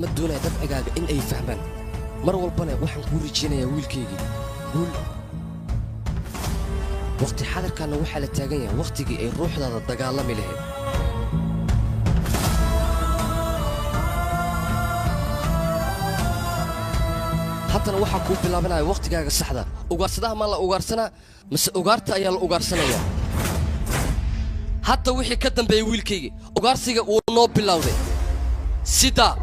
ma doonaya dabcigaaga in ay fahmaan mar walbana waxaan kuu rajaynayaa wiilkaygii guul waqti xadarkaana waxaa la taagan yahay waqtigii ay ruuxdaada dagaalami lahayd haddana waxaa kuu bilaabanaya waqtigaaga saxda ugaarsadaha ma la ugaarsanaa mise ugaarta ayaa la ugaarsanayaa hadda wixii ka dambeeyey wiilkaygii ugaarsiga wuu noo bilowday sidaa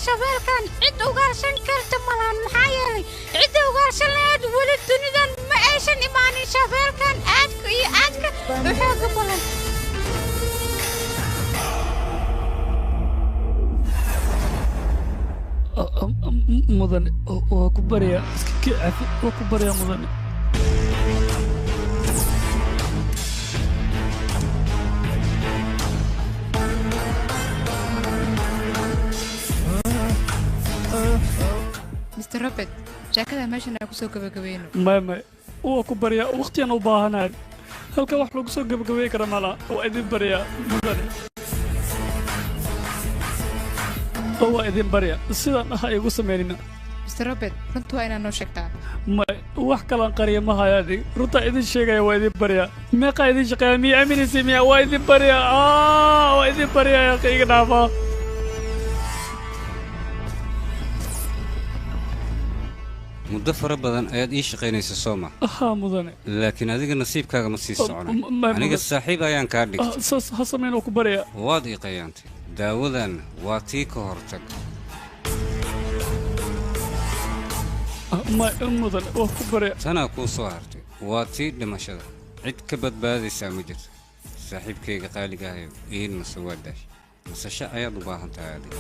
shabeelkan cid ugaarsan karta malan maxaa yeelay cidda ugaarsan lahayd weli dunidan ma aysan imaanin shabeelkan aadka iyo aadka u xooga badan mudane waa ku baryaa iska cafi waa ku baryaa mudane Mr. Robert, jaakada meeshan aan ku soo gabagabayno. ما وكبريا وقتي أنا وباهنا هل كواحد لو سوق بقوي كرمالا وأدين بريا مدني هو أدين بريا السيدان هاي وسمينا Mr. Robert كنت وين نو شكتا ما وحكى لان قرية ما هاي هذه رتا إدين شيء وأدين بريا ما قايدين شقيا مي أمين سميا وأدين بريا وأدين بريا يا أخي كنافا muddo fara badan ayaad ii shaqaynaysa Sooma mudane laakiin adiga nasiibkaaga ma sii soconayo aniga saaxiib ayaan ka dhigtay ha sameeyno ku bariya waad ii qayaantay daawadan waa tii ka hortag ma mudane waa ku bariya tanaa kuu soo hartay waa tii dhimashada cid ka badbaadaysaa ma jirto saaxiibkayga qaaliga ahayo iin mase waa daash masasho ayaad u baahan tahay adiga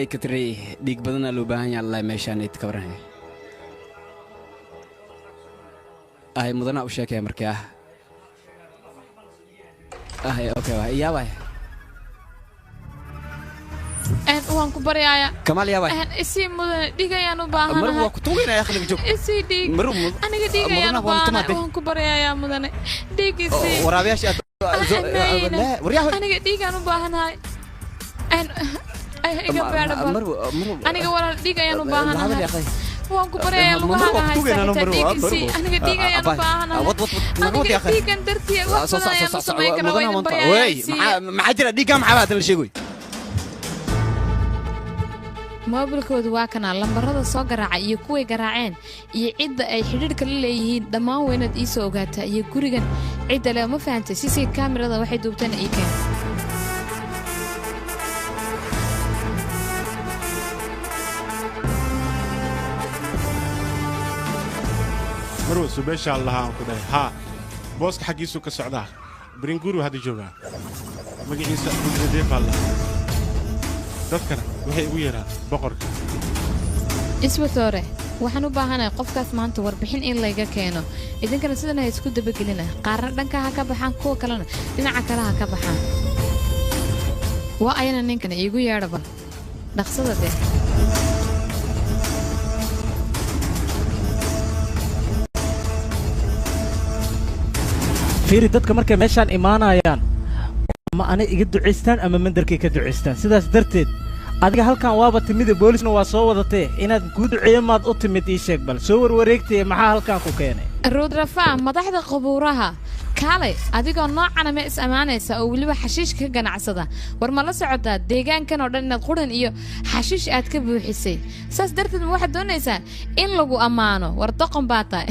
كتري ديك بدنا لو باهن الله ميشان يتكبرن هاي مدنا وشاك يا مركاه هاي اوكي يا باي ان وان كبريايا كمال يا باي ان اسي مدن ديغيانو باهنا مرو كتوغينا يا اخي جوك اسي ديغ مرو انا ديغيانو باهنا وان كبريايا مدن ديغ اسي ورابياش لا ورياه انا ديغيانو باهنا ان aniga walaal dhiig ayaan u baahanahay waan ku baraya lugaha haysta aniga dhiig ayaan u baahanahay aniga dhiigan dartii wax badan ayaan u samayn karaa waan baraya maxaa jira dhiiga maxaa baad la sheegay moobilkoodu waa kana lambarada soo garaaca iyo kuway garaaceen iyo cidda ay xidhiidhka la leeyihiin dhammaan weynaad ii soo ogaataa iyo gurigan cidda le ma fahantay si kaamirada waxay duubtaan ii keen مروه سبيشال الله كده ها بوسك حقيسو كسعدا برينغورو هذا جوجا مجلس بدي فالله dadkana waxay ugu yeeraan boqorka. isbatoore waxaan u baahanahay qofkaas maanta warbixin in layga keeno idinkana sidan ha isku dabagelina qaarna dhanka ha ka baxaan kuwa kalena dhinaca kale ha ka baxaan waa ayana ninkana iigu yeedha bal dhaqsada deh fiiri dadka markay meeshaan imaanayaan ma ana iga ducaystaan ama mandarkay ka ducaystaan sidaas darteed adiga halkan waaba timid boolisna waa soo wadatay inaad ku duceeyo maad u timid ii sheeg bal soo warwareegtay maxaa halkan ku keenay ruudrafa madaxda qabuuraha kaalay adigoo noocana ma is amaanaysa oo weliba xashiish ka ganacsada war ma la socotaa deegaankan oo dhan inaad quran iyo xashiish aad ka buuxisay saas darteed ma waxaad doonaysaa in lagu ammaano war doqon baa tahay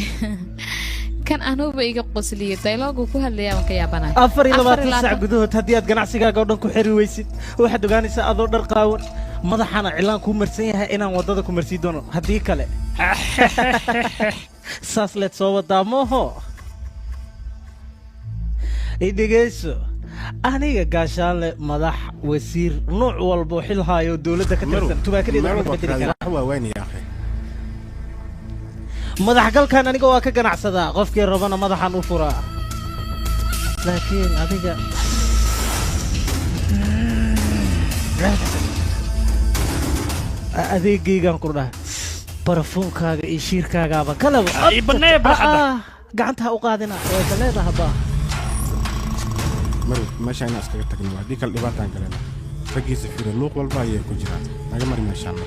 kan anuuba iga qosliyay dialogu ku hadlayaa waan ka yaabanahay 24 saac gudahood haddii aad ganacsigaaga oo dhan ku xiri weysid waxaad ogaanaysaa adoo dhar qaawan madaxana cilaan ku marsan yahay inaan wadada ku marsii doono haddii kale saas leed soo wadaa mooho idhegeyso aniga gaashaanle madax wasiir nooc walba xil haayo dowladda ka tirsan tubaakadeeda ma bedeli karaa waa weyn yaa akhi madax galkan aniga waa ka ganacsadaa qofkii rabana madaxan u furaa laakiin adiga adeegaygan ku dhahay barafuunkaaga iyo shiirkaagaaba kalaba gacanta ha u qaadina way ka leedahaba mar meesha inaan iskaga tagno haddii kale dhibaataan galena raggiisa fiiro luuq walba ayay ku jiraan naga mari meeshaan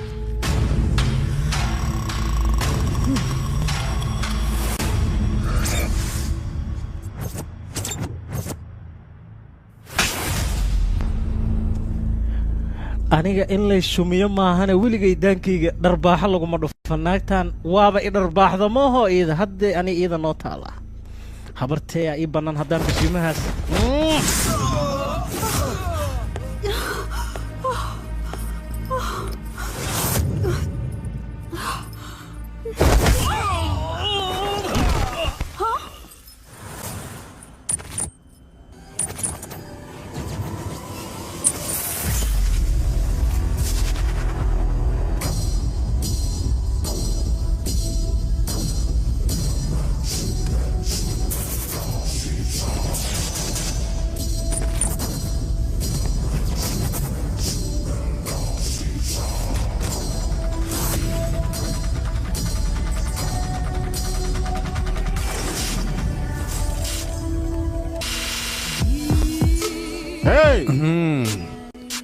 aniga in lay shumiyo maahane weligay daankayga dharbaaxo laguma dhufan naagtan waaba i dharbaaxda mooho iida haddee ani iida noo taala habarteeyaa ii bannaan haddaan rashiimahaas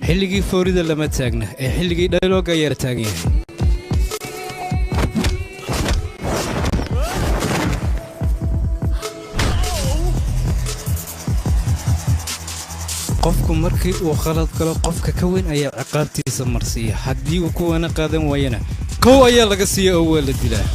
xilligii foorida lama taagna ee xilligii dialoog ayaa taagan yahay qofku markii uu khalad galo qofka ka weyn ayaa ciqaabtiisa marsiiya haddii uu kuwana qaadan waayana kow ayaa laga siiya oo waa la dilaa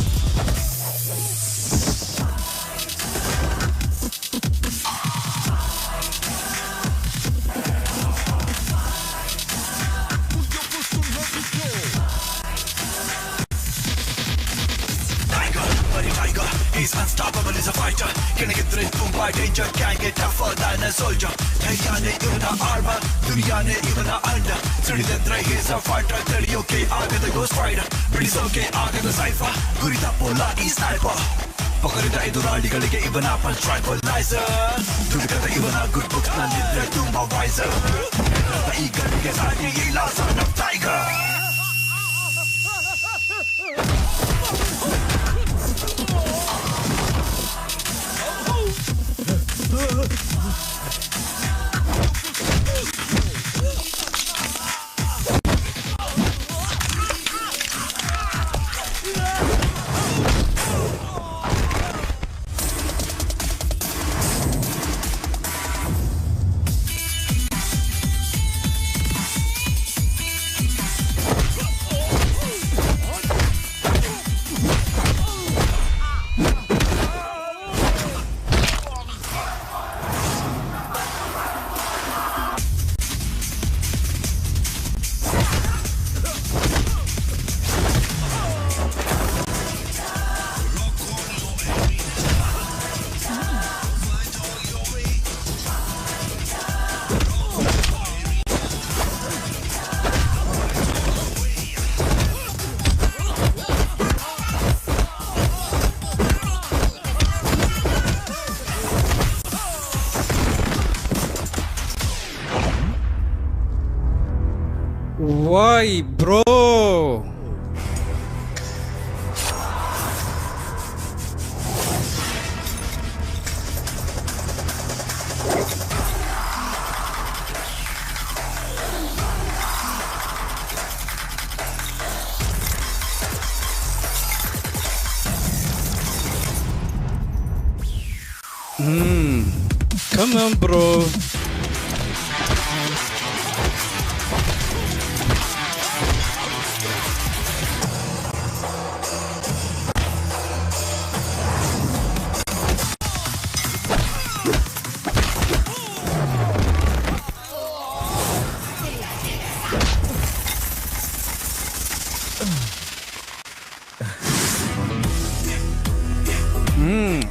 He's unstoppable as a fighter. Can I get through by danger? Can't get tougher than a soldier. Hey, even a armor, dunya ne even a under. Tridendra, he's a fighter. Tell you okay, Aga the Ghost Rider. Pretty okay, Aga the Cypher. Gurita Pola is sniper. Pakarita iduraligalige even a punch tribalizer. Tulkata even a good books na nidra tumba wiser. The eagle gets out the son of tiger. واي برو. Come on, bro.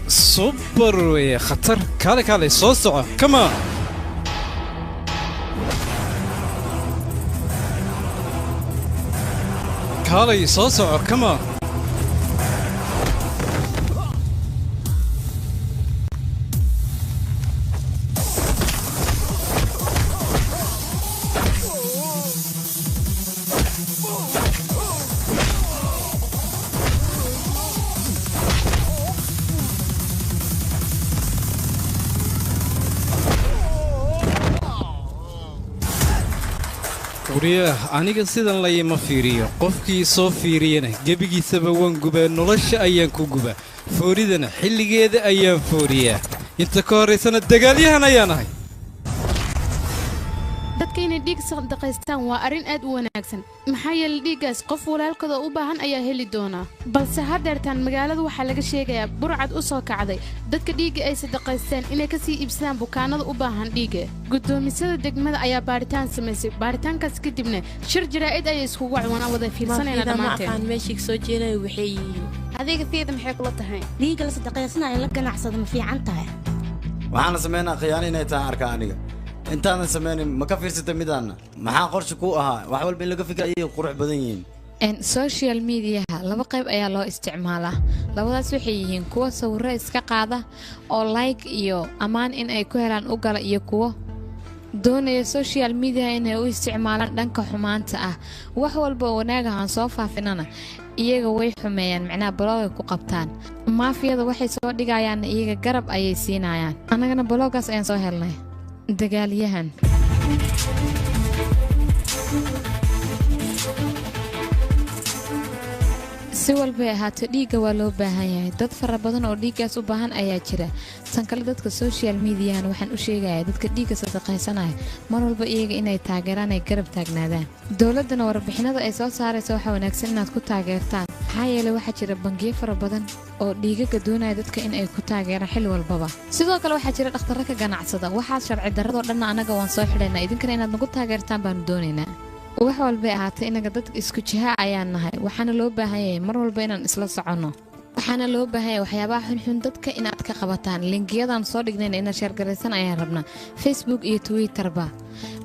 سوبر ويا خطر. كالي كالي صوصعه كمان. كالي صوصعه كمان. aniga sidan layma fiiriyo qofkii soo fiiriyana gebigiisaba waan gubaa nolosha ayaan ku gubaa fooridana xilligeeda ayaan fooriyaa inta ka horeysana dagaalyahan ayaan ahay dadka inay dhiig sadaqaystaan waa arrin aad u wanaagsan maxaa yeelay dhiiggaas qof walaalkooda u baahan ayaa heli doonaa balse haddeertaan magaalada waxaa laga sheegayaa burcad u soo kacday dadka dhiigga ay sadaqaystaan inay ka sii iibsadaan bukaanada u baahan dhiigga guddoomisada degmada ayaa baaritaan samaysay baaritaankaas kadibna shir jaraa'id ayay iskugu cunaan wada fiirsanayna dhammaanteen meeshii soo jeeday waxay yihiin adiga fiida maxay kula tahay dhiigga la sadaqaysanayo la ganacsado ma fiican tahay waxaana sameynaa khiyaano inay tahay arkaa aniga intaanan sameynin ma ka fiirsatay midaana maxaa qorshe ku ahaa wax walba in laga fikra ayay qurux badan yihiin social mediaha laba qayb ayaa loo isticmaalaa labadaas waxay yihiin kuwa sawirro iska qaada oo like iyo ammaan in ay ku helaan u gala iyo kuwo doonaya social media inay u isticmaalaan dhanka xumaanta ah wax walba oo wanaaga aan soo faafinana iyaga way xumeeyaan macnaha blog ku qabtaan maafiyada waxay soo dhigayaan iyaga garab ayay siinayaan anagana bloggaas ayaan soo helnay dagaalyahan si walba ahaato dhiigga waa loo baahan yahay dad fara badan oo dhiiggaas u baahan ayaa jira tan kale dadka social mediahan waxaan u sheegayaa dadka dhiigga sadaqaysanaya mar walba iyaga inay taageeraan ay garab taagnaadaan dowladdana warbixinada ay soo saaraysa waxaa wanaagsan inaad ku taageertaan maxaa yeelay waxaa jira bangiyo fara badan oo dhiigaga doonaya dadka in ay ku taageeraan xilli walbaba sidoo kale waxaa jira dhakhtarro ka ganacsada waxaas sharci darradoo dhanna annaga waan soo xidhaynaa idinkana inaad nagu taageertaan baanu doonaynaa wax walbay ahaatay inaga dadka isku jiha ayaan nahay waxaana loo baahan yahay mar walba inaan isla soconno waxaana loo baahan yahay waxyaabaha xunxun dadka inaad ka qabataan linkiyadan soo dhignayna inaad sheergaraysan ayaan rabnaa facebook iyo twitterba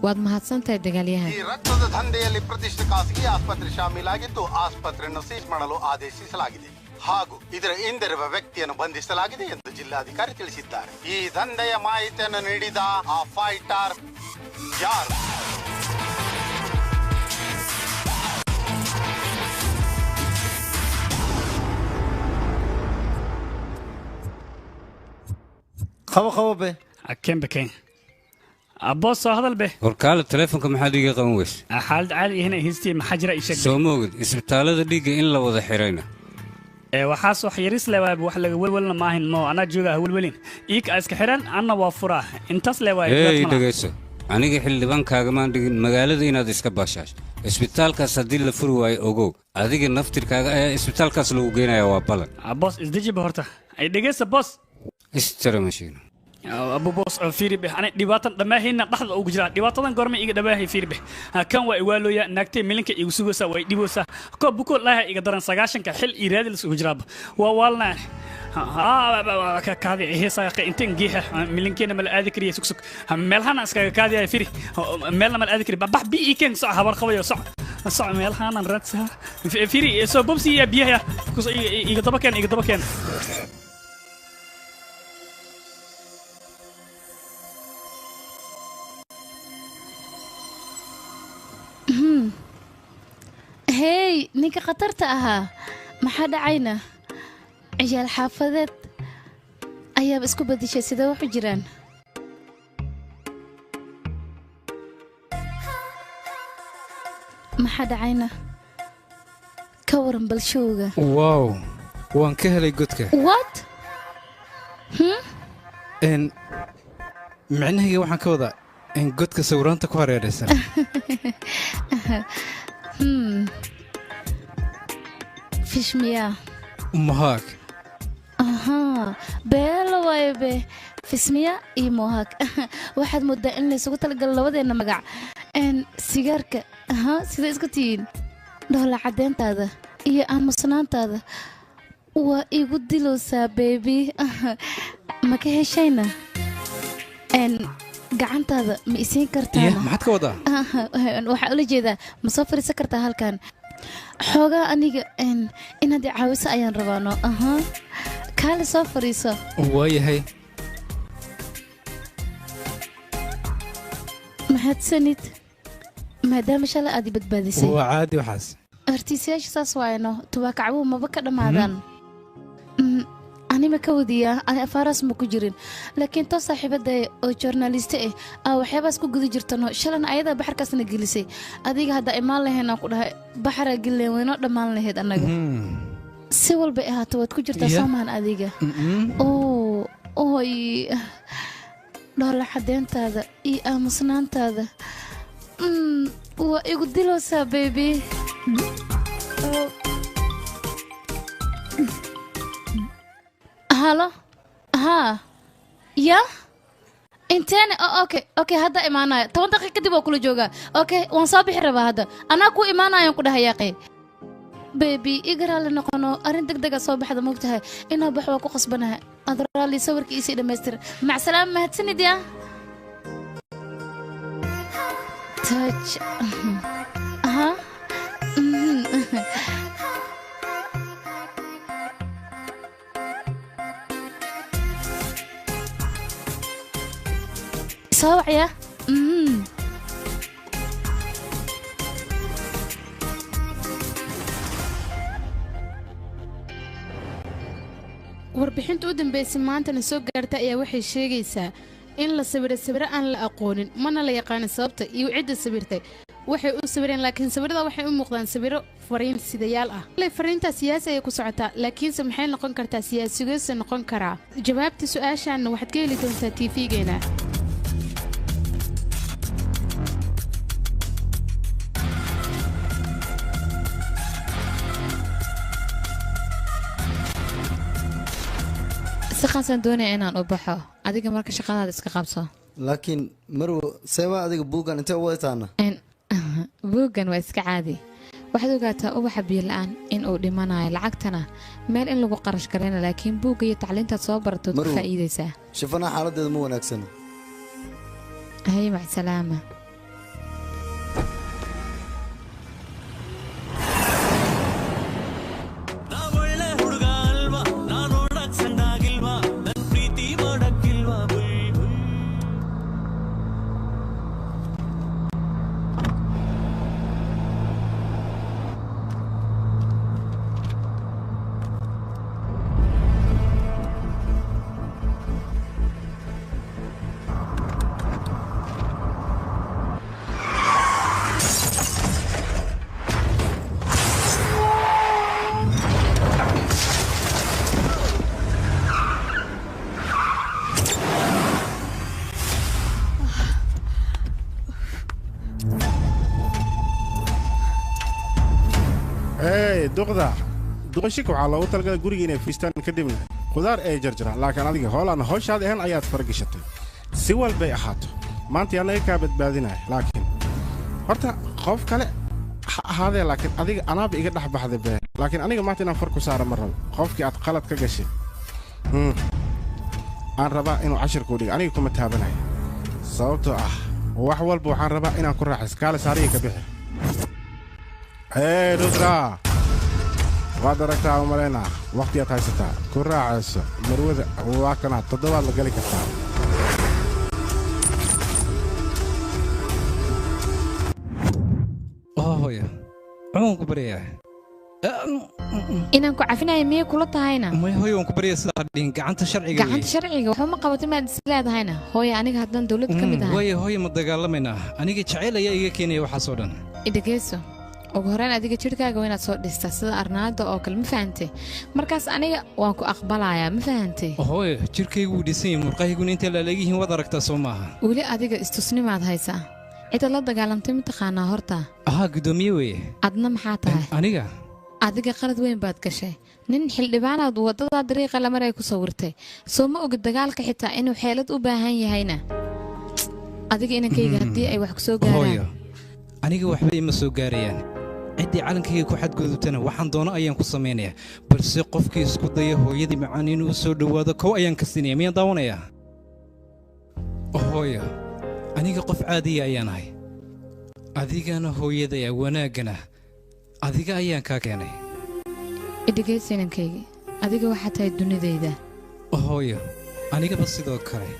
waad mahadsantahay dagaalyahan ಈ ರಕ್ತದ ದಂಧೆಯಲ್ಲಿ ಪ್ರತಿಷ್ಠಿತ ಖಾಸಗಿ ಆಸ್ಪತ್ರೆ ಶಾಮೀಲಾಗಿದ್ದು ಆಸ್ಪತ್ರೆಯನ್ನು ಸೀಸ್ ಮಾಡಲು ಆದೇಶಿಸಲಾಗಿದೆ ಹಾಗೂ ಇದರ ಹಿಂದಿರುವ ವ್ಯಕ್ತಿಯನ್ನು ಬಂಧಿಸಲಾಗಿದೆ ಎಂದು ಜಿಲ್ಲಾಧಿಕಾರಿ ತಿಳಿಸಿದ್ದಾರೆ ಈ ದಂಧೆಯ ಮಾಹಿತಿಯನ್ನು ನೀಡಿದ ಆ ಫೈಟರ್ ಯಾರು خبو به أكين بكين أبوس هذا البه وركالة تلفونك محادية قنوش حالد عالي هنا هيستي محجرة إيشك سو موجود اسبتالة دقيقة إن لو وضع حيرينا وحاسو حيريس لواب وحلا ولنا ما هن ما أنا جوجا ولين إيك أسك حيران أنا وفراه انتص لواب إيه دقيقة أنا حل بان كاغمان دقين مقالة دينا ديسك باشاش اسبتال كاس ديل لفرواي أوجو أديك النفتر كاغ اسبتال كاس لو جينا يا وابلا أبوس إزديجي بهرتا أي دقيقة بوس استرى ماشينا أبو بوس فيري به أنا دباتن دماهين نقحل أو جرا دباتن قرمي إيجا دماهي فيري به كان وإيوالو يا نكتي ملك يوسوسا ويديبوسا كو بكو لا إيجا دران سجاشن كحل إيراد السجراب ووالنا كهذه هي ساقي إنتين جيها ملكينا مال أذكري سكسك ملهنا أسكا كهذه فيري ملنا مال أذكري بح بي إيكن صح هبار خوي صح صح ملهنا نرتسها فيري سو بوبسي يا بيها كوس إيجا دبكان hey ninka khatarta ahaa maxaa dhacayna ciyaal xaafadeed ayaaba isku bedishay sidee wax u jiraan maxaa dhacayna ka waran balshowga wow waan ka helay godka what micnahayga waxaan ka wadaa in godka sawiraanta ku hareeraysan fishmiya mohawk beelo waayo be fishmiya iyo mohawk waxaad moodaa in laysugu talagalo labadeenna magac sigaarka sida isku tihiin dhoola caddeyntaada iyo aamusnaantaada waa igu dilowsaa beebi ma ka heshayna gacantaada ma isiin kartaa maxaad ka wadaa waxaa ula jeedaa ma soo fariisan kartaa halkan xoogaa aniga inaad i caawiso ayaan rabaano kaale soo fariiso waayahay mahadsanid maadaama shalay aad i badbaadisay waa caadi waxaas artiisayaasha saas waayno tubaakacbuhu maba ka dhammaadaan anima ka wadiyaa ani afaaraas ma ku jirin laakiin too saaxiibada oo joornaaliste ah waxyaabaas ku guda jirtano shalan ayadaa baxarkaasna gelisay adiga hadda imaan lahayn aan ku dhahay baxaraa gelileen waynoo dhammaan lahayd annaga si walbay ahaato waad ku jirtaa soomaan adiga oy dhoola cadeyntaada iyo aamusnaantaada waa igu dilowsaa bebi halo ya inteene okay hadda imaanaya 10 daqiiq kadib waa kula joogaa okay waan soo bixi rabaa hadda anaa ku imaanayaan ku dhahay yaaqay bebi igaraale noqono arrin degdega soo baxda moogtahay inaa bax waa ku qasbanahay adraali sawirkiisii dhammaystir mac salaam mahadsanid ya touch صوعية warbixinta u dambeysay maantana soo gaarta ayaa waxay sheegaysaa in la sawiro aan la aqoonin mana la yaqaanin sababta iyo cidda sawirtay waxay u sawireen laakiin sawirada waxay u muuqdaan sawiro fariin sidayaal ah fariinta siyaasi ay ku socotaa laakiinse maxay noqon kartaa siyaasigeesa noqon karaa jawaabta su-aashaana waxaad ka heli doontaa tv-geena سخان دوني إن أنا أبحه أديك مركز شغالة ديسك قابصة لكن مرو سوا أديك بوغان أنت وقتنا إن بوغان ويسك عادي واحد وقتها أبو حبي الآن إن أودي مانا العقتنا مال إن لو قرش كرينا لكن بوغي تعلين تصبر تدفع إيدي ساه شوفنا حالة مو نكسنا هاي مع السلامة duqashik waxaa loogu talagalay guriga inay fiistaan kadibna khudaar ay jarjaraan laakiin adiga hoolaan hawshaad ahaan ayaad faragashatay si walbay ahaato maanta anaga kaa badbaadinaya laakiin horta qof kale ha ahaadee laakiin adiga anaaba iga dhex baxday been laakiin aniga maanta inaan far ku saara ma rabo qofkii aad qalad ka gashay aan rabaa inuu cashirkuu dhiga aniga kuma taabanaya sababtoo ah wax walba waxaan rabaa inaan ku raaxayso kaale saariya ka bixi rudra waad aragtaa u malaynaa wakhtiyaad haysataa ku raacayso marwada waa kanaa 7 la gali kartaa hooyo waan ku baryaa inaan ku cafinayo miyay kula tahayna may hooyo waan ku baryaa sidaa dhihin gacanta sharciga gacanta sharciga waxba ma qabato maad is leedahayna hooyo aniga haddaan dawlad ka mid ahay hooyo ma dagaalamaynaa aniga jacayl ayaa iga keenaya waxaas oo dhan idhageyso ugu horreyn adiga jidhkaaga waa inaad soo dhistaa sida arnaada oo kale ma fahantay markaas aniga waan ku aqbalayaa ma fahantay hooyo jidhkaygu wuu dhisan yahay murqahayguna intay laaleegyihiin waad aragtaa soo maaha weli adiga istusnimaad haysaa cida la dagaalamtay mataqaanaa horta ahaa guddoomiye weeye adna maxaa tahay aniga adiga qalad weyn baad gashay nin xildhibaanaad waddadaa dariiqa la maray ku sawirtay soo ma ogid dagaalka xitaa inuu xeelad u baahan yahayna adiga inankayga haddii ay wax ku soo gaaraan aniga waxba ima soo gaarayaan ciddii calankayga ku xadgudubtana waxaan doono ayaan ku samaynayaa balse qofkii isku daya hooyadii macaan inuu soo dhowaado kow ayaan ka siinaya miyaan daawanayaa hooyo aniga qof caadiya ayaan ahay adigana hooyadaya wanaaggana adiga ayaan kaa keenay idhegaysa inankayga adiga waxaa tahay dunidayda hooyo anigaba sidoo kale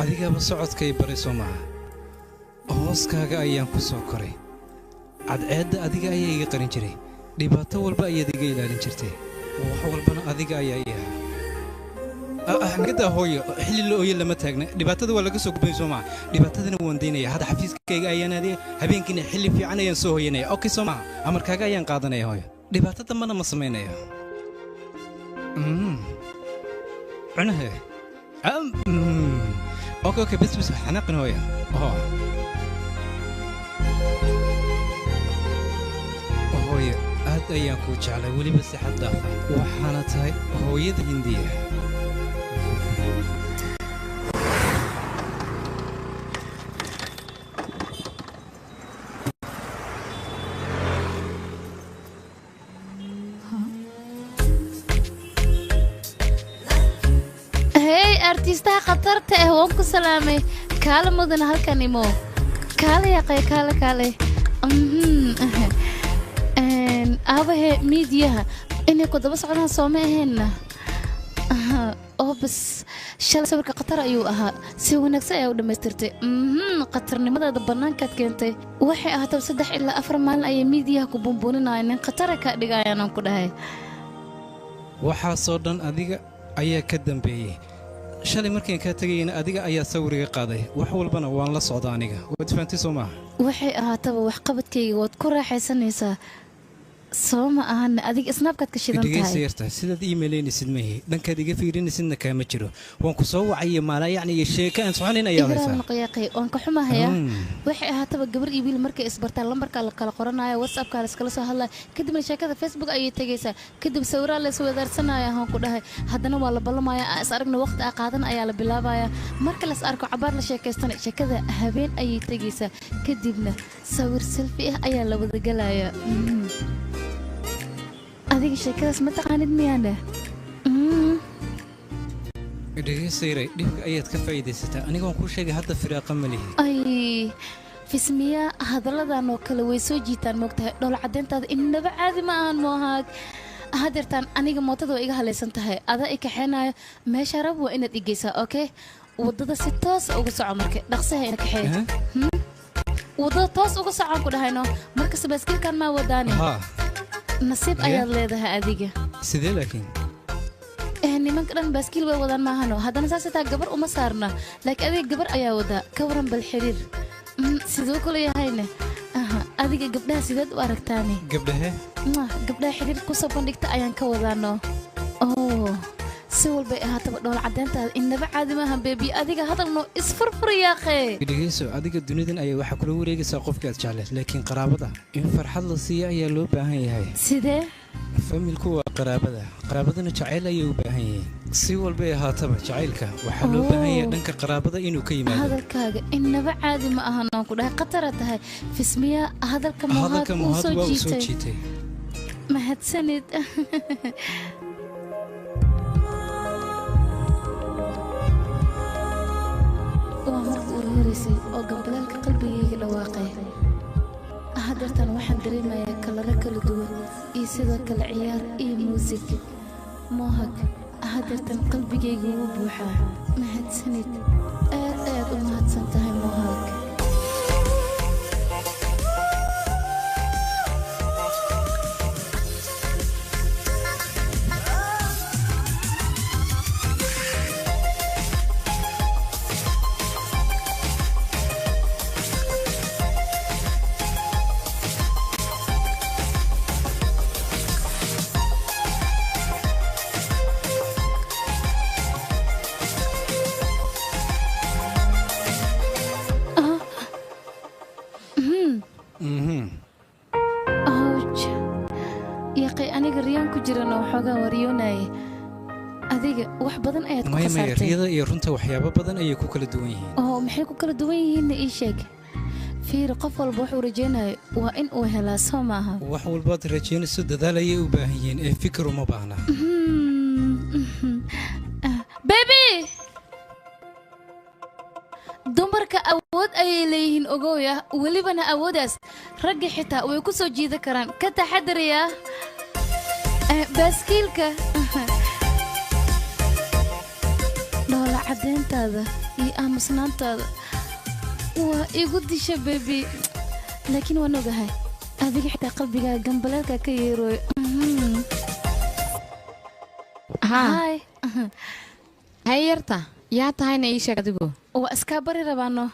adigaba socodkay baray soo maaha hooskaaga ayaan ku soo koray cadceedda adiga ayaa iga qarin jiray dhibaato walba ayaad iga ilaalin jirtay wax walbana adiga ayaa ii ahaa nagadaa hooyo xilli la ooye lama taagna dhibaatada waa laga soo gudbay soo maha dhibaatadana waan daynaya hadda xafiiskayga ayaan aadaya habeenkiina xilli fiican ayaan soo hoyanaya okay soo maha amarkaaga ayaan qaadanaya hooyo dhibaato dambana ma samaynayo cunahe okay bes xanaaqin hooyo hooyo aad ayaan kuu jeclay weliba si xad dhaafa waxaana tahay hooyada hindiya artistaha khatarta ah waan ku salaamay kaala mudana halkan imo kaala yaqay kaale aabahe miidiyaha inay ku daba socdaan soo ma aheenna oo bas shalay sawirka khatar ayuu ahaa si wanaagsan ayaa u dhammaystirtay khatarnimadeeda bannaankaad keentay waxay ahaataba 3 ilaa 4 maalin ayay miidiyaha ku bumbuuninayaan nin khatara kaa dhigayaan aan ku dhahay waxaasoo dhan adiga ayaa ka dambeeyey shalay markaan kaa tegayna adiga ayaa sawiriga qaaday wax walbana waan la socda aniga waad fahamtay soo maaha waxay ahaataba waxqabadkayga waad ku raaxaysanaysaa soo ma ahana adiga isnaabkaad ka shidan tahay dhegeysa yartahay sidaad iimaylaynaysid mahi dhankaad iga fiirinaysidna kaama jiro waan ku soo wacaya maalaa yacni iyo sheeko aan soconayn ayaad haysaa naqyaaqay waan ka xumahaya waxay ahaataba gabar iyo wiil markay isbartaan lambarka la kala qoranayo whatsappka la iskala soo hadlaya kadibna sheekada facebook ayay tegaysaa kadib sawirraa la iswadaarsanaya aan ku dhahay haddana waa la ballamaya aan is aragna waqti a qaadan ayaa la bilaabaya marka la is arko cabaar la sheekaystana sheekada habeen ayay tegaysaa kadibna sawir selfi ah ayaa la wadagelaya adiga sheekadaas ma taqaanid miyaane dhegeysayrey dhibka ayaad ka faa'iidaysataa aniga waan kuu sheegay hadda firaaqa ma lihi ay fismiya hadalladan oo kale way soo jiitaan moogtahay dhool caddeyntaada innaba caadi ma ahan moohaag hadeertaan aniga mootada waa iga halaysan tahay adaa i kaxeenaayo meesha rab waa inaad igeysaa okay waddada si toosa uga soco marka dhaqsaha ina kaxeeya waddada toos uga socon ku dhahayno markasta baaskiilkan maa wadaani nasiib ayaad leedahay adiga sidee laakiin nimanka dhan baaskiil way wadaan maahano haddana saasataa gabar uma saarna laakiin adiga gabar ayaa wadaa ka waran bal xiriir siduu kula yahayne adiga gabdhaha sideed u aragtaani gabdhaha xiriir kusoo bandhigta ayaan ka wadaano si walbay ahaataba dhool caddeyntaada innaba caadi maaha beebi adiga hadalno isfurfur yaaqee dhegeyso adiga dunidan ayaa waxaa kula wareegaysaa qofkaad jecleed laakiin qaraabada in farxad la siiya ayaa loo baahan yahay sidee familku waa qaraabadana jacayl ayay u baahan yihiin si walbay ahaataba jacaylka waxaa loo baahan yahay dhanka qaraabada inuu ka yimaado hadalkaaga innaba caadi ma ahan aan ku dhahay khatara tahay fismiya hadalka muhaad uu soo jiitay mahadsanid waa marka u horeysay oo gambalaalka qalbigayga dhawaaqay hadeertan waxaan dareemayaa kalaro kala duwan iyo sidoo kale ciyaar iyo muusig moohag hadeertan qalbigayga wuu buuxaa mahadsanid aad ayaad u mahadsan tahay moohag awj yaqay aniga riyaan ku jirana waxoogaa wariyoonaye adiga wax badan ayaad ku maya khasaartay riyada iyo runta waxyaabo badan ayay ku kala duwan yihiin oo maxay ku kala duwan yihiinna ii sheeg fiir qof walba wuxuu rajaynayo waa in uu helaa soo maaha wax walbaad rajaynayso dadaal ayay u baahan yihiin ee fikir uma baahna bebi dumarka awood ayay leeyihiin ogowya welibana awooddaas ragga xitaa way ku soo jiidan karaan ka taxadaraya baaskiilka dhoola caddeyntaada iyo aamusnaantaada waa igu disha bebi laakiin waan ogahay adiga xitaa qalbigaaga gambaleelka ka yeerooyo hay yarta yaa tahayna ii sheeg adigu waa iskaa bari rabaano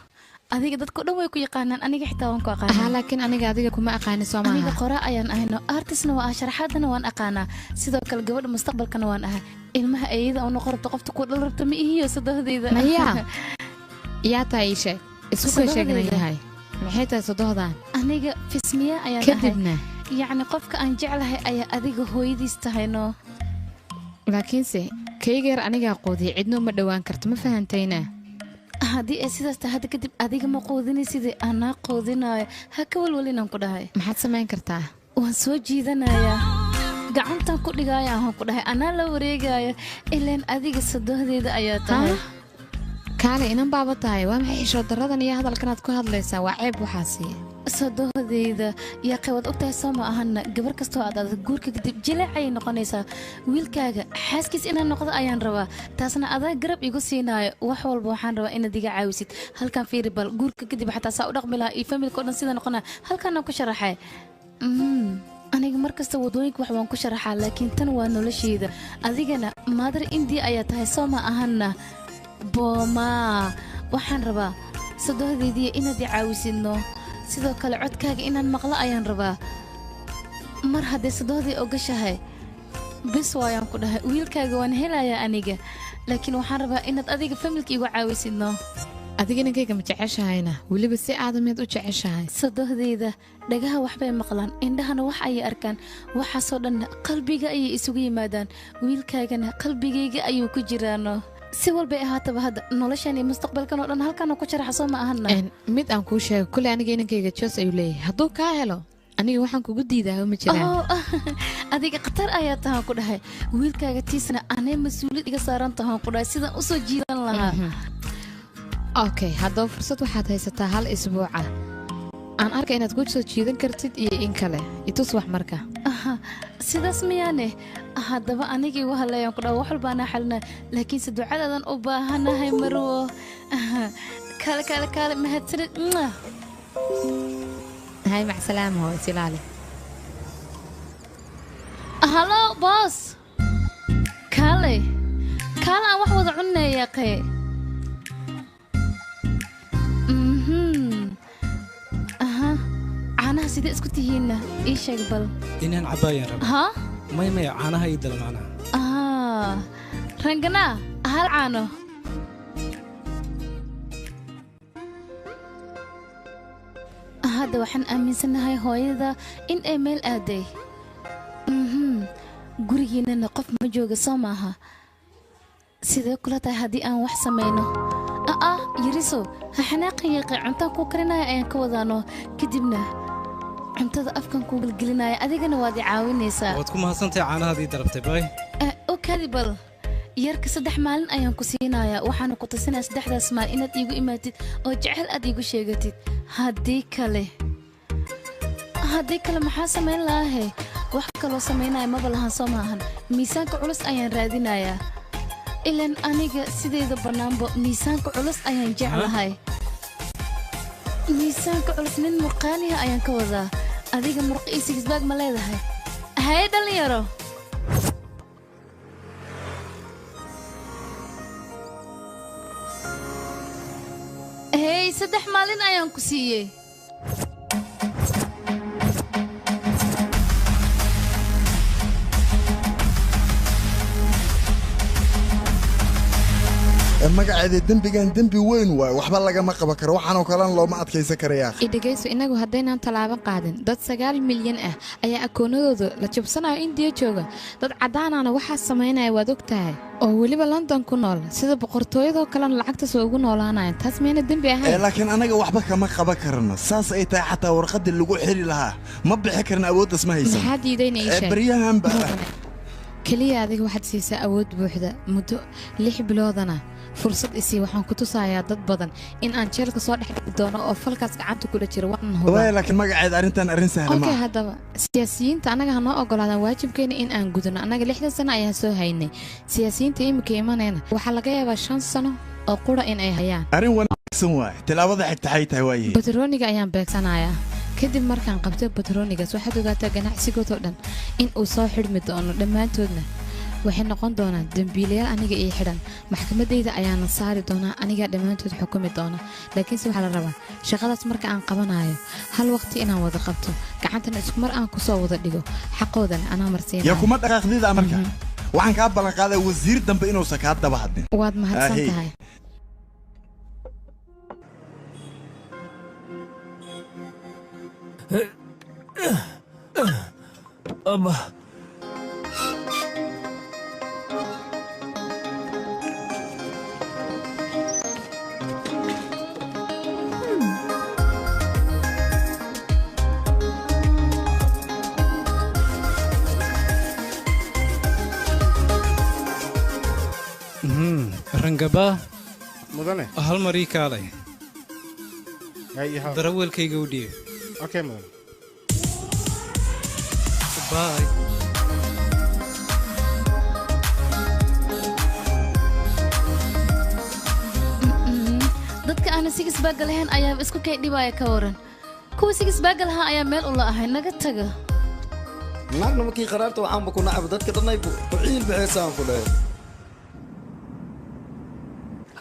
adiga dadku dhan way ku yaqaanaan aniga xitaa waan ku aqaanaa laakiin aniga adiga kuma aqaani soo maaha aniga qoraa ayaan ahayno artisna waa sharaxaadana waan aqaanaa sidoo kale gabadha mustaqbalkana waan ahay ilmaha ayada oo noqorto qofta ku dhal rabta ma ihiyo sadohdeyda maya yaa tahay ii sheeg isku soo sheegnayahay maxay tahay sadohdaan aniga fismiya ayaan ahay kadibna yacni qofka aan jeclahay ayaa adiga hooyadiis tahayno laakiinse kayga yar anigaa qoodiya cidnoo ma dhowaan karto ma fahantayna haddii ay sidaas tahay hadda kadib adiga ma qoodinay sidii anaa qoodinayo ha ka walwalinaan ku dhahay maxaad samayn kartaa waan soo jiidanayaa gacantan ku dhigaayo aan ku dhahay anaa la wareegayo ilaan adiga sadohdeeda ayaa tahay kaale inan baaba tahay waa maxay xishood daradan iyo hadalkanaad ku hadlaysaa waa ceeb waxaasi sadohdeyda yaa qaywad ogtahay soo ma ahana gabar kastoo aad adag guurka kadib jileec ayay noqonaysaa wiilkaaga xaaskiis inaan noqdo ayaan rabaa taasna adaa garab igu siinaayo wax walba waxaan rabaa inaad iga caawisid halkan fiiri bal guurka kadib xataa saa u dhaqmi lahaa iyo familka o dhan sida noqonaa halkaanaan ku sharaxay aniga mar kasta wadooyinka wax waan ku sharaxaa laakiin tan waa nolosheyda adigana maadar indiya ayaa tahay soo ma ahana booma waxaan rabaa sadohdeydiiya inaad i caawisidno sidoo kale codkaaga inaan maqlo ayaan rabaa mar hadday sadohdii ogashahay bis waayaan ku dhahay wiilkaaga waan helayaa aniga laakiin waxaan rabaa inaad adiga familka igu caawisidno adiga ninkayga ma jeceshahayna weliba si aadamiyaad u jeceshahay sadohdeyda dhagaha waxbay maqlaan indhahana wax ayay arkaan waxaasoo dhanna qalbiga ayay isugu yimaadaan wiilkaagana qalbigayga ayuu ku jiraano si walbay ahaataba hadda noloshan iyo mustaqbalkan oo dhan halkan ku sharaxa soo ma ahana mid aan kuu sheego kuley aniga inankayga joos ayuu leeyahay hadduu kaa helo aniga waxaan kugu diidaa ma jiraan adiga khatar ayaa tahaan ku dhahay wiilkaaga tiisna anay mas-uuliyad iga saaran tahaan ku dhahay sidaan u soo jiidan lahaa okay haddaba fursad waxaad haysataa hal isbuuca aan arka inaad ku soo jiidan kartid iyo in kale itus wax marka sidaas miyaane haddaba aniga igu hadlayaan ku dhaha wax walba anaa xalinaa laakiinse ducadaadan u baahanahay marwo kaale mahadsanid hay macsalaama hoo isilaali halo boos kaale aan wax wada cunnayaaqee caanaha sidee isku tihiinna ii sheeg bal inaan cabbaayaan raba maya caanaha ii dala macnaha ranganaa hal caano hadda waxaan aaminsanahay hooyada in ay meel aaday gurigiinnana qof ma jooga soo maaha sidee kula tahay haddii aan wax samayno yariso ha xanaaqan yaqay cuntaan kuu karinaya ayaan ka wadaano kadibna cuntada afkan kuu gelgelinaya adigana waad i caawinaysaa waad ku mahadsantahay caanahaad ii dalabtay bay okadi bal yarka 3 maalin ayaan ku siinayaa waxaana ku tusinaya 3daas maalin inaad iigu imaatid oo jecel aad iigu sheegatid haddii kale maxaa samayn lahahe wax kaloo samaynaya maba lahan soo maahan miisaanka culus ayaan raadinayaa ilan aniga sideeda bannaanbo miisaanka culus ayaan jeclahay miisaanka culus nin murqaaniha ayaan ka wadaa adiga murqa iyo sigisbaag ma leedahay haye dhallinyaro hey 3 maalin ayaan ku siiyey magaceeda dembigan dembi weyn waay waxba lagama qaban karo waxaanoo kalena looma adkaysan karayaa idhegayso inagu haddaynaan tallaabo qaadin dad 9 milyan ah ayaa akoonadooda la jabsanayo indiya jooga dad caddaanaana waxaa samaynaya waad og tahay oo weliba london ku nool sida boqortooyadoo kalena lacagtaas waa ugu noolaanayaan taas mayna dembi ahayn laakiin anaga waxba kama qaban karno saas ay tahay xataa warqadii lagu xiri lahaa ma bixi karna awooddaas ma haysan maxaa diidayna ii sheeg baryahanba keliya adiga waxaad siisaa awood buuxda muddo 6 biloodana fursad isii waxaan ku tusayaa dad badan in aan jeelka soo dhex doono oo falkaas gacanta kula jiro waan hubaa laakiin magaceed arrintan arrin sahlan ma haddaba siyaasiyiinta anaga ha noo ogolaadaan waajibkeena in aan gudano anaga 60 sano ayaan soo haynay siyaasiyiinta imika imanayna waxaa laga yaabaa 5 sano oo qura in ay hayaan arrin wanaagsan waay tilaabada xigta waxay tahay waaye batrooniga ayaan beegsanayaa kadib markaan qabto batroonigaas waxaad ogaataa ganacsigoodoo dhan in uu soo xidhmi doono dhammaantoodna waxay noqon doonaan dembiilayaal aniga ii xidhan maxkamaddayda ayaana saari doonaa anigaa dhammaantood xukumi doona laakiinse waxaa la rabaa shaqadaas marka aan qabanayo hal waqti inaan wada qabto gacantana isku mar aan ku soo wada dhigo xaqoodana anaa marsiinaya yaa kuma dhaqaaqdida marka waxaan kaa ballan qaaday wasiir dambe inuusan kaa daba hadlin waad mahadsan tahay أما rangaba mudane hal marii kaalay yahay darawalkayga u dhiib okay mudane bye dadka aan sigisbaaga lahayn ayaa isku kay dhibaya ka waran kuwa sigisbaaga lahaa ayaa meel u la'ahay naga taga naagna markii qaraarta waxaanba ku nacab dadka dhanay ku ciil bixisaan ku dhahay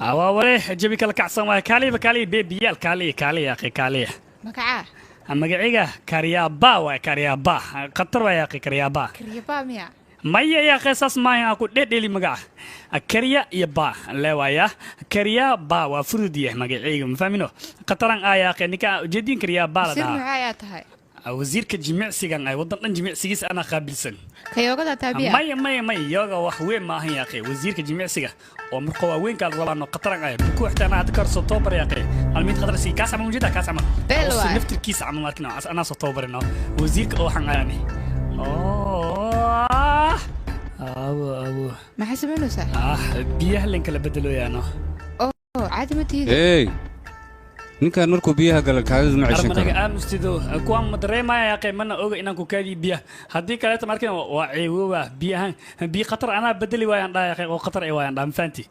hawaawale jabi kala kacsan waa kaaliba kaaliya beebiyaal kaaliya akhi kaaliya magacaa magaciga karyaaba waa karyaaba khatar waa akhi karyaaba karyaba miya maya ya qeesas maahan ku dhedheli magaca karya iyo ba leewaya karya ba waa fudud yahay magaciga ma fahmino khataran ayaa akhi ninka ujeedin karya ba la sir maxaa tahay wasiirka jimicsigan ay wadan dhan jimicsigiisa ana qaabilsan kayogada taabiya maya yoga wax weyn ma ahan yaaqay wasiirka jimicsiga oo marka waa weyn ka rabano qataran ay ku xitaana aad karso tobar yaaqay almid qadar si kaas ama mujida kaas ama belwa naftirkiisa ama markina ana soo tobarino wasiirka oo waxaan ayani abu maxaa sameynaysaa biyaha leen kala bedelo caadi ma tihiin ninkaan markuu biyaha gala kaadida ma cishan karo aamustido kuwaan ma dareemaya yaaqay mana oga inaan ku kaadiyo biyaha haddii kaleeta markina waa ceewowa biyahan biyo khatar anaa bedeli waayaan dhaa yaaqay oo khatar ay waayaan dhaa mafahanti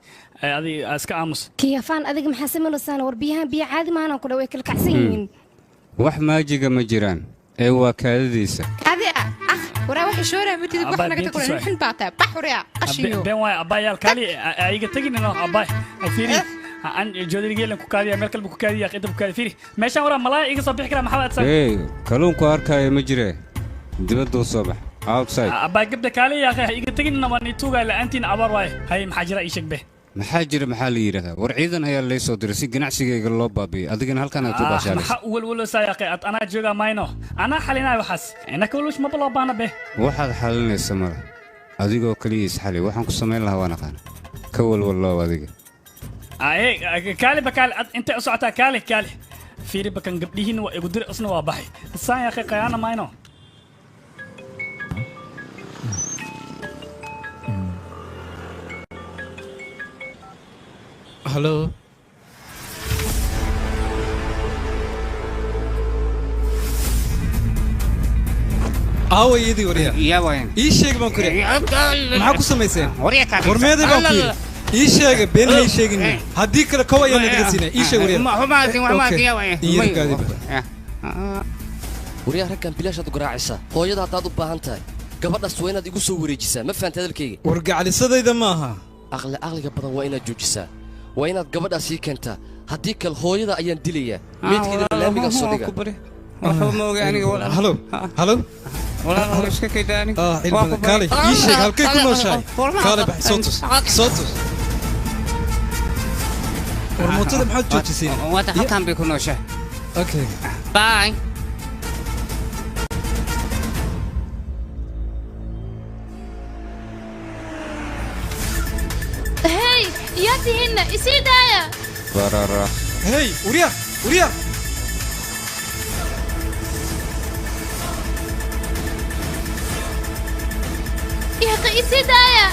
adig iska aamus kiyafaan adiga maxaa samaynaysaan war biyahan biyo caadi maahan ku dhaway kala kacsan yihiin wax maajiga ma jiraan ee waa kaadadiisa adi waraa wax shoora ma tidib wax naga takulan xin baata baxuriya qashiyo been waay abaayal kali ayga tagin abaay fiiri aan joodarigeelan ku kaadiya meel kalba ku kaadiya qidab ku kaadiya fiiri meeshaan waraa malaay iga soo bixi kara maxaa aadsan kalluunku arkaayo ma jire dibadda u soo bax outside abaay gabdha kaali yaa akhay iga tagin naman ituuga la'aantiin abaar waay hay maxaa jira ii sheeg be maxaa jira maxaa la yiraahdaa war ciidan ayaa lay soo diray si ganacsigayga loo baabiyo adigana halkan aad ku baashaalayso maxaa walwalo saayaqay anaa jooga mayno anaa xalinaa waxaas inaka walwsh ma loo baahna be waxaad xalinaysa mara adigoo kaliya isxali waxaan ku samayn lahaa waan aqaan ka walwallow adiga kaali bakaali intay u socotaa kaali fiiri bakan gabdhihiin waa igu diri isna waa baxay saan yaqay qayaana mayno Hello. aawayadii waryaa ii sheeg baan ku maxaa ku samayseen warmeeday baan ku yidhi ii sheega been hay sheegin haddii kale kow ayaan nadiga siinaa ii sheeg waryaa raggan bilaashaad garaacaysaa hooyada haddaad u baahan tahay gabadhaas waa inaad igu soo wareejisaa ma fahanta hadalkayga wargaclisadayda maaha aqliga badan waa inaad joojisaa waa inaad gabadhaas ii keentaa haddii kale hooyada ayaan dilayaa meedkeeda barnaamijgaa soo dhiga halo kaalay ii sheeg halkay ku nooshahay kaalay bax soo tus ورموتة محد جوتشيسين وانت حقا بيكون وشه اوكي باي هاي ياتي هنا إسيدايا برارة هاي وريا وريا يا أخي إسيدايا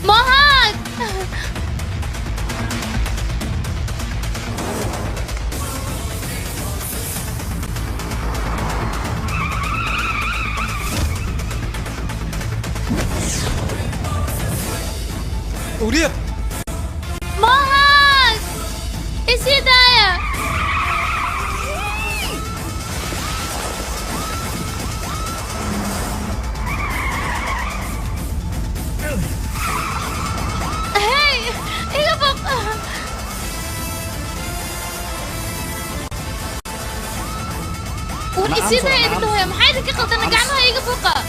مهاد وريا مهاد إسيدايا هاي اقفق والإسيدايا دلوها محايدك قلتنا قعناها يقفق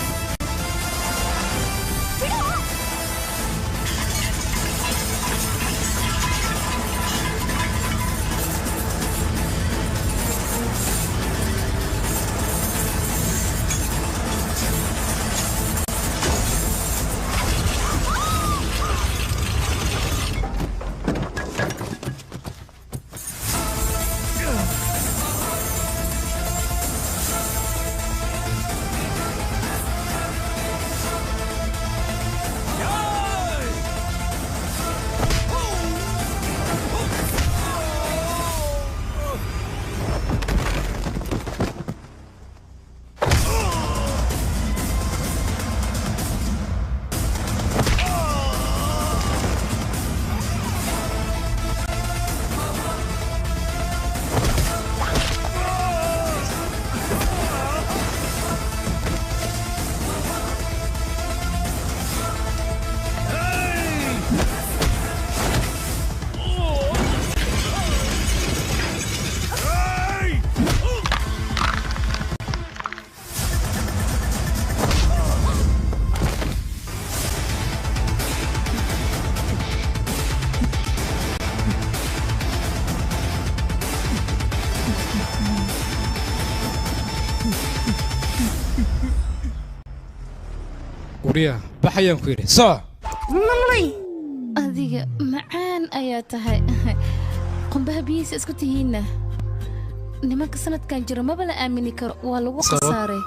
وريا بحيان كويري صح adiga macaan ayaa tahay qumbaha biyihiisa isku tihiinna nimanka sanadkan jira maba la aamini karo waa lagu khasaaray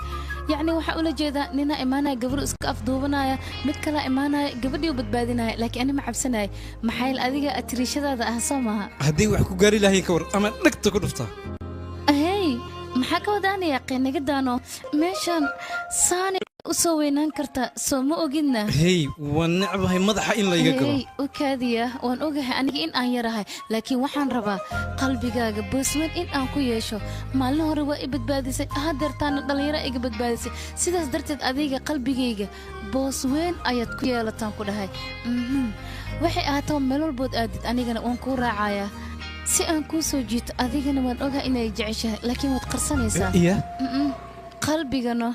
yacni waxaa ula jeedaa ninaa imaanaya gabar iska afduubanaya mid kalaa imaanaya gabadhii u badbaadinaya laakiin ani ma cabsanaya maxayl adiga atiriishadaada ah soo maaha haddii wax ku gaari lahayn ka war ama dhegta ku dhuftaa hey maxaa ka wadaanaya qeenigadaano meeshan saani u soo weynaan karta soo ma ogidna hey waan necbahay madaxa in layga galo u kaadiya waan ogahay aniga in aan yarahay laakiin waxaan rabaa qalbigaaga boosweyn in aan ku yeesho maalin hore waa i badbaadisay hadeertaana dhallinyaro iga badbaadisay sidaas darteed adiga qalbigayga boosweyn ayaad ku yeelataan ku dhahay waxay ahaataa meel walbood aadid anigana waan kuu raacayaa si aan kuu soo jiito adigana waan ogahay inay jeceshahay laakiin waad qarsanaysaa qalbigana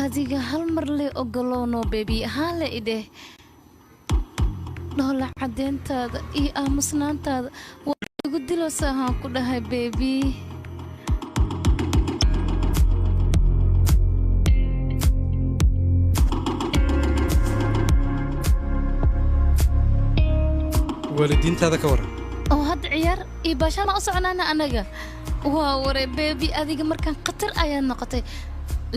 adiga hal mar lee ogoloono bebi haale idheh dhoola caddeyntaada iyo aamusnaantaada waa igu diloosa ahaan ku dhahay bebi waalidiintaada ka waran oo hadda ciyaar iyo baashaan ma u soconaana annaga waa ware bebi adiga markaan khatar ayaad noqotay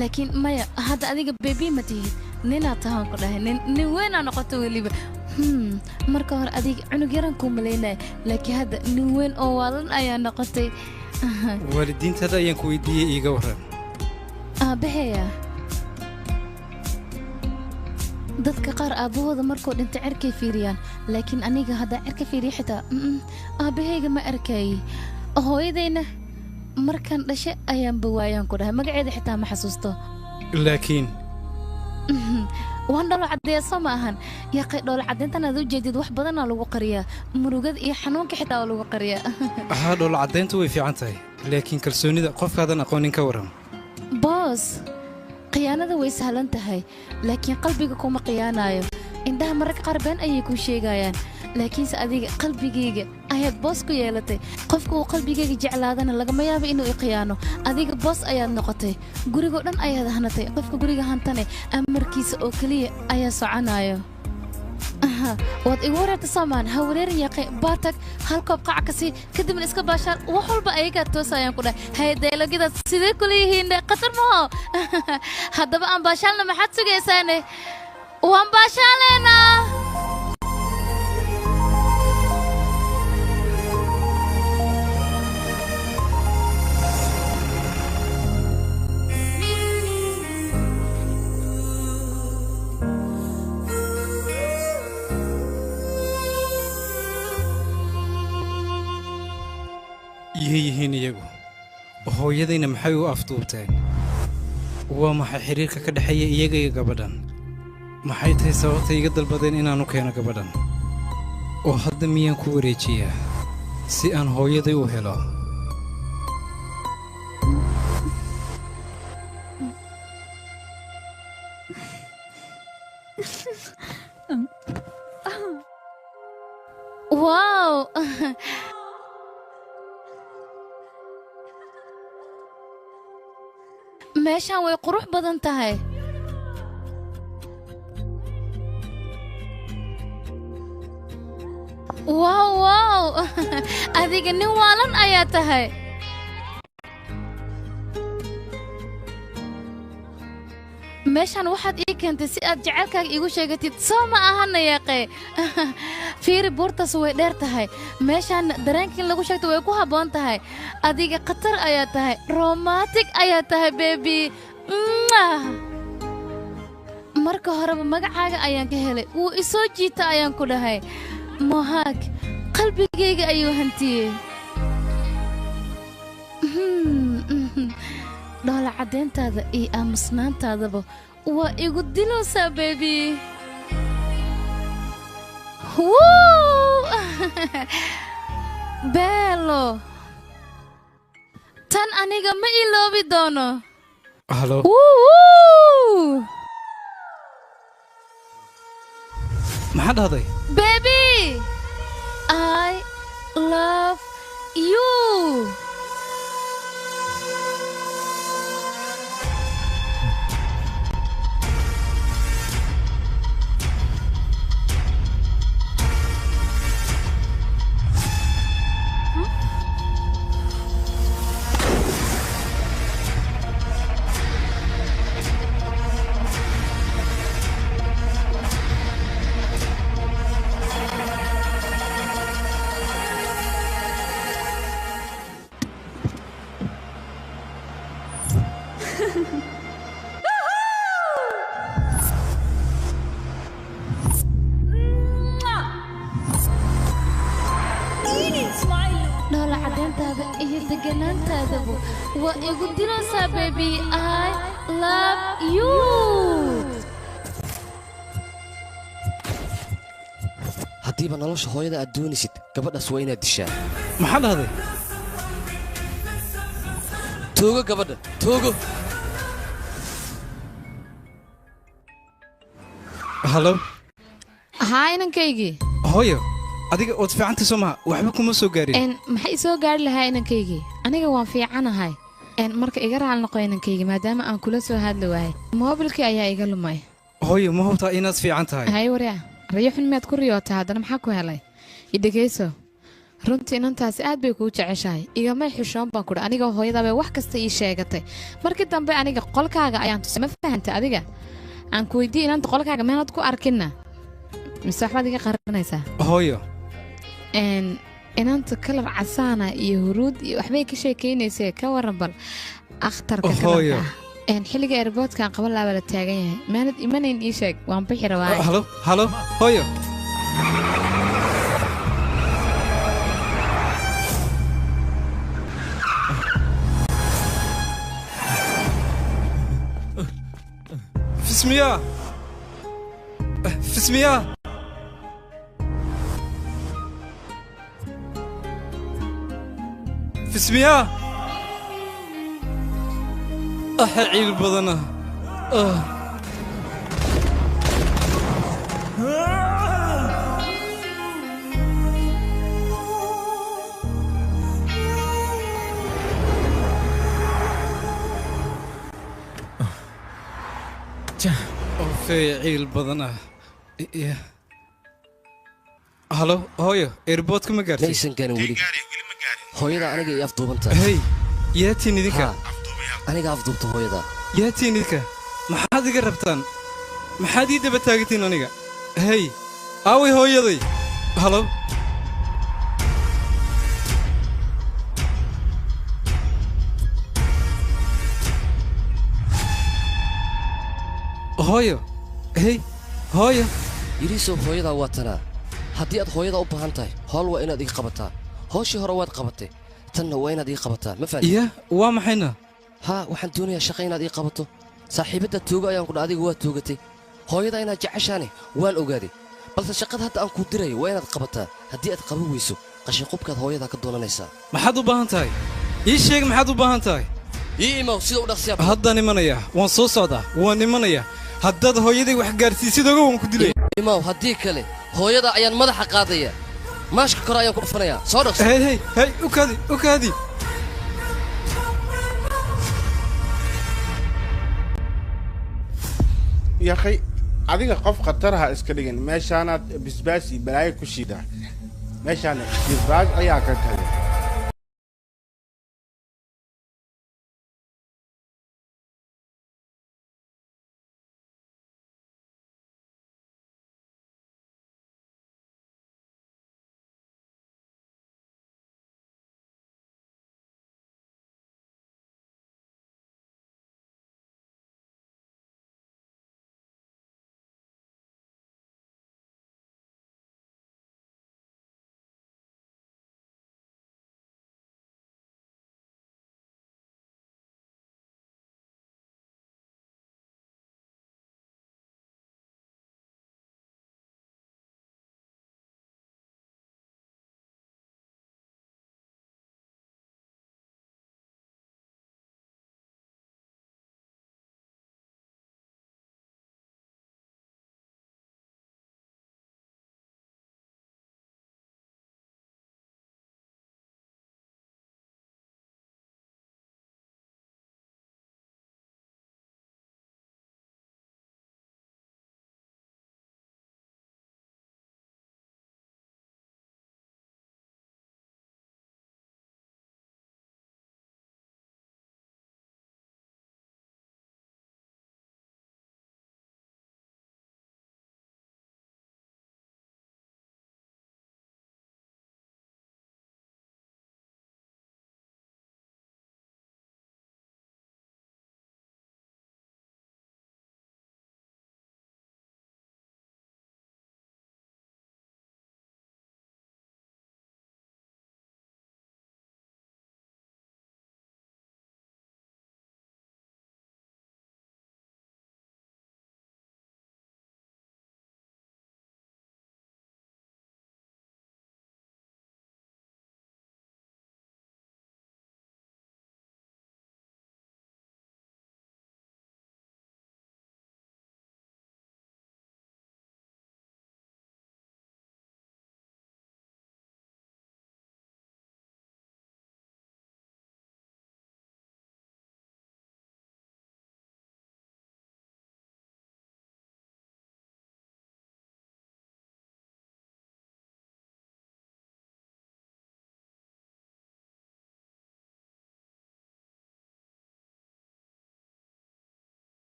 laakiin maya hadda adiga bebi ma tihid ninaad tahaan ku dhahay nin weynaa noqoto weliba marka hore adiga cunug yaran kuu malaynaya laakiin hadda nin weyn oo waalan ayaa noqotay waalidiintaada ayaan ku weydiiyey iiga waran aabbaheya dadka qaar aabbahooda markuu dhinta cerkay fiiriyaan laakiin aniga haddaa cerka fiiriya xitaa aabbahayga ma arkayay hooyadayna markaan dhashe ayaanba waayaan ku dhahay magaceeda xitaa ma xasuusto laakiin waan dholo caddeeya soo ma ahan yaqay dholo caddeyntan aad u jeedid wax badanaa lagu qariyaa murugada iyo xanuunka xitaa waa lagu qariyaa haa dholo caddeyntu way fiican tahay laakiin kalsoonida qofkaadan aqoonin ka waran boos khiyaanada way sahlan tahay laakiin qalbiga kuma khiyaanayo indhaha mararka qaar been ayay kuu sheegayaan laakiinse adiga qalbigayga ayaad boos ku yeelatay qofka uu qalbigayga jeclaadana lagama yaabo inuu i khiyaano adiga boos ayaad noqotay gurigoo dhan ayaad hanatay qofka guriga hantane amarkiisa oo keliya ayaa soconayo waad igu wareerta soomaan ha wareerin yaaqe baatag hal koob qac ka sii kadibna iska baashaan wax walba ayagaa toosayaan ku dhahay haydeelogadaas sidee kula yihiin khatar maho haddaba aan baashaalna maxaad sugaysaane waan baashaaleynaa yay yihiin iyagu hooyadayna maxay u afduubteen waa maxay xiriirka ka dhexeeya iyaga iyo gabadhan maxay tahay sababta iga dalbadeen inaanu keeno gabadhan oo hadda miyaan ku wareejiyaa si aan hooyaday u helo wow meeshaan way qurux badan tahay wow adiga nin waalan ayaa tahay meeshaan waxaad ii keentay si aad jacaylkaaga iigu sheegatid soo ma ahana yaaqee fiiri buurtaas way dheer tahay meeshaan dareenkii lagu sheegto way ku habboon tahay adiga khatar ayaa tahay romantic ayaa tahay bebi marka horeba magacaaga ayaan ka helay wuu i soo jiita ayaan ku dhahay mohaag qalbigayga ayuu hantiyey dhoola caddeyntaada iyo aamusnaantaadaba waa igu dilowsaa bebi beelo tan aniga ma iloobi doono halo maxaa dhahday bebi I love you dhoola caddeyntaada iyo deganaantaadaba waa igu dilowsaa bebi I love you haddiiba nolosha hooyada aad doonaysid gabadhaas waa inaad dishaa maxaa dhahday toogo gabadha toogo halo haa inankaygii hooyo adiga ood fiicantay soo maha waxba kuma soo gaarin maxay soo gaari lahaa inankaygii aniga waan fiicanahay marka iga raal noqo inankaygi maadaama aan kula soo hadli waayay moobilkii ayaa iga lumay hooyo ma hubtaa inaad fiican tahay hay waryaa rayo xun miyaad ku riyootay haddana maxaa ku helay idhegayso runtii inantaasi aad bay kuu jeceshahay igamay xishoon baan kudhi aniga hooyadaabay wax kasta ii sheegatay markii dambe aniga qolkaaga ayaan tusay ma fahantay adiga aan ku weydiiye inanta qolkaaga meelaad ku arkinna mise waxbaad iga qaranaysaa hooyo inanta kalar casaana iyo huruud iyo waxbay ka sheekaynaysee ka waran bal akhtarka hooyo xilliga airboodkaan qaban laaba la taagan yahay maanad imanayn ii sheeg waan bixi rabaa halo hooyo fismiya fismiya fismiya ciil badana فعيل بدنا هلو هويو ايربورت ما قارتي ليس كان ولي هويدا أنا جاي أفضل هي ياتيني ذيك أنا جاي أفضل هويدا ياتيني ذيك ما حد قربتان ما حد يدب تاجتين أنا هي أوي هويدي هلو هويو هي هويو يريسو هويدا واتنا haddii aad hooyada u baahan tahay howl waa inaad ii qabataa hooshii hore waad qabatay tanna waa inaad ii qabataa ma fahanti iya waa maxayna ha waxaan doonayaa shaqo inaad ii qabato saaxiibadda tuuga ayaan ku dha adiga waa tuugatay hooyada inaad jeceshaane waan ogaaday balse shaqada hadda aan kuu dirayo waa inaad qabataa haddii aad qaban weyso qashinqubkaad hooyada ka doonanaysaa maxaad u baahan tahay ii sheeg maxaad u baahan tahay ii imow sida u dhaqsiyaa haddaan imanayaa waan soo socdaa waan imanayaa haddaad hooyaday wax gaarsiisid oga waan ku dilay imow haddii kale hooyada ayaan madaxa qaadaya maashka kore ayaan ku dhufanayaa soo dhaqso hey hey hey u kaadi yakhay adiga qof khataraha iska dhigan meeshaanaad bisbaas iyo balaayo ku shiidaa meeshaana isbaaj ayaa ka tagay